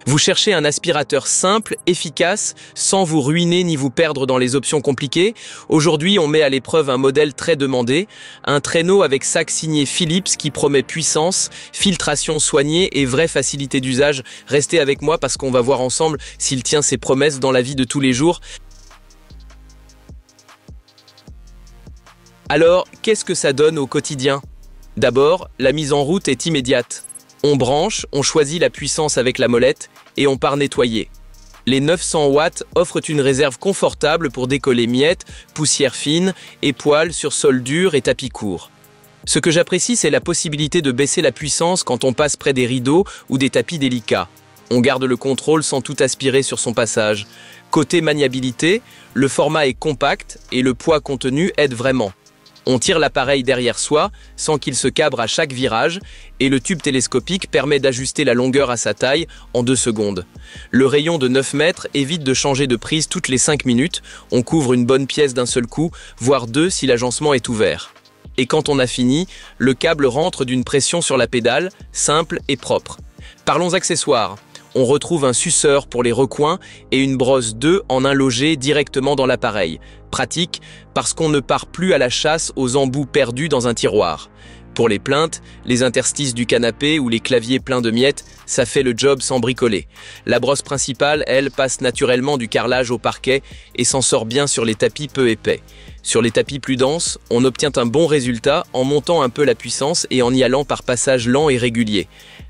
Vous cherchez un aspirateur simple, efficace, sans vous ruiner ni vous perdre dans les options compliquées. Aujourd'hui, on met à l'épreuve un modèle très demandé, un traîneau avec sac signé Philips qui promet puissance, filtration soignée et vraie facilité d'usage. Restez avec moi parce qu'on va voir ensemble s'il tient ses promesses dans la vie de tous les jours. Alors, qu'est-ce que ça donne au quotidien? D'abord, la mise en route est immédiate. On branche, on choisit la puissance avec la molette et on part nettoyer. Les 900 watts offrent une réserve confortable pour décoller miettes, poussière fine et poils sur sol dur et tapis court. Ce que j'apprécie, c'est la possibilité de baisser la puissance quand on passe près des rideaux ou des tapis délicats. On garde le contrôle sans tout aspirer sur son passage. Côté maniabilité, le format est compact et le poids contenu aide vraiment. On tire l'appareil derrière soi sans qu'il se cabre à chaque virage et le tube télescopique permet d'ajuster la longueur à sa taille en 2 secondes. Le rayon de 9 mètres évite de changer de prise toutes les 5 minutes. On couvre une bonne pièce d'un seul coup, voire 2 si l'agencement est ouvert. Et quand on a fini, le câble rentre d'une pression sur la pédale, simple et propre. Parlons accessoires. On retrouve un suceur pour les recoins et une brosse 2 en un logé directement dans l'appareil. Pratique parce qu'on ne part plus à la chasse aux embouts perdus dans un tiroir. Pour les plaintes, les interstices du canapé ou les claviers pleins de miettes, ça fait le job sans bricoler. La brosse principale, elle, passe naturellement du carrelage au parquet et s'en sort bien sur les tapis peu épais. Sur les tapis plus denses, on obtient un bon résultat en montant un peu la puissance et en y allant par passages lents et réguliers.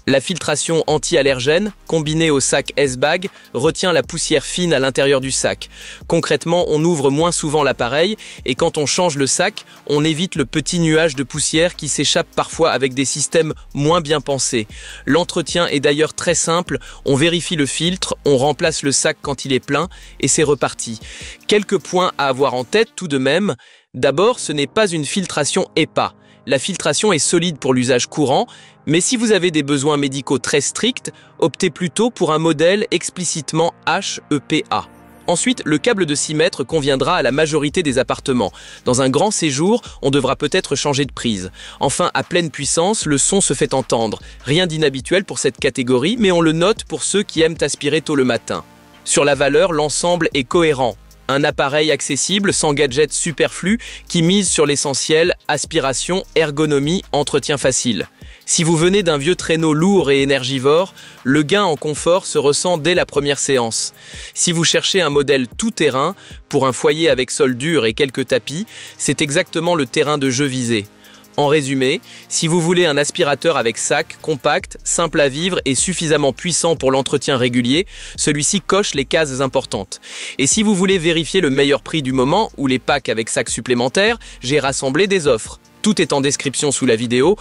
La filtration anti-allergène, combinée au sac S-Bag, retient la poussière fine à l'intérieur du sac. Concrètement, on ouvre moins souvent l'appareil et quand on change le sac, on évite le petit nuage de poussière qui s'échappe parfois avec des systèmes moins bien pensés. L'entretien est d'ailleurs très simple, on vérifie le filtre, on remplace le sac quand il est plein et c'est reparti. Quelques points à avoir en tête tout de même. D'abord, ce n'est pas une filtration EPA. La filtration est solide pour l'usage courant, mais si vous avez des besoins médicaux très stricts, optez plutôt pour un modèle explicitement HEPA. Ensuite, le câble de 6 mètres conviendra à la majorité des appartements. Dans un grand séjour, on devra peut-être changer de prise. Enfin, à pleine puissance, le son se fait entendre. Rien d'inhabituel pour cette catégorie, mais on le note pour ceux qui aiment aspirer tôt le matin. Sur la valeur, l'ensemble est cohérent. Un appareil accessible, sans gadgets superflus, qui mise sur l'essentiel, aspiration, ergonomie, entretien facile. Si vous venez d'un vieux traîneau lourd et énergivore, le gain en confort se ressent dès la première séance. Si vous cherchez un modèle tout-terrain, pour un foyer avec sol dur et quelques tapis, c'est exactement le terrain de jeu visé. En résumé, si vous voulez un aspirateur avec sac, compact, simple à vivre et suffisamment puissant pour l'entretien régulier, celui-ci coche les cases importantes. Et si vous voulez vérifier le meilleur prix du moment ou les packs avec sac supplémentaires, j'ai rassemblé des offres. Tout est en description sous la vidéo.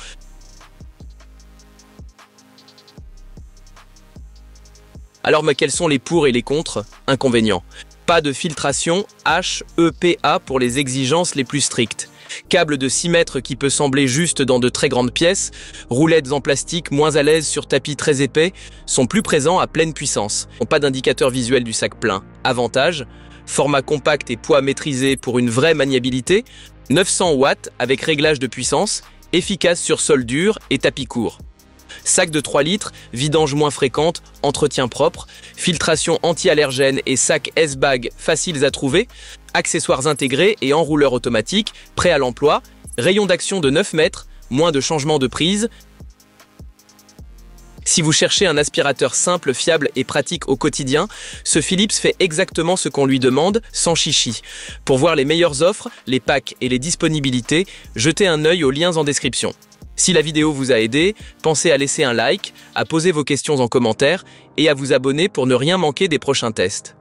Alors, mais quels sont les pour et les contre? Inconvénients. Pas de filtration HEPA pour les exigences les plus strictes. Câble de 6 mètres qui peut sembler juste dans de très grandes pièces, roulettes en plastique moins à l'aise sur tapis très épais, sont plus présents à pleine puissance. Pas d'indicateur visuel du sac plein. Avantage, format compact et poids maîtrisé pour une vraie maniabilité, 900 watts avec réglage de puissance, efficace sur sol dur et tapis court. Sac de 3 litres, vidange moins fréquente, entretien propre, filtration anti-allergène et sac S-Bag faciles à trouver, accessoires intégrés et enrouleur automatique, prêt à l'emploi, rayon d'action de 9 mètres, moins de changements de prise. Si vous cherchez un aspirateur simple, fiable et pratique au quotidien, ce Philips fait exactement ce qu'on lui demande, sans chichi. Pour voir les meilleures offres, les packs et les disponibilités, jetez un œil aux liens en description. Si la vidéo vous a aidé, pensez à laisser un like, à poser vos questions en commentaire et à vous abonner pour ne rien manquer des prochains tests.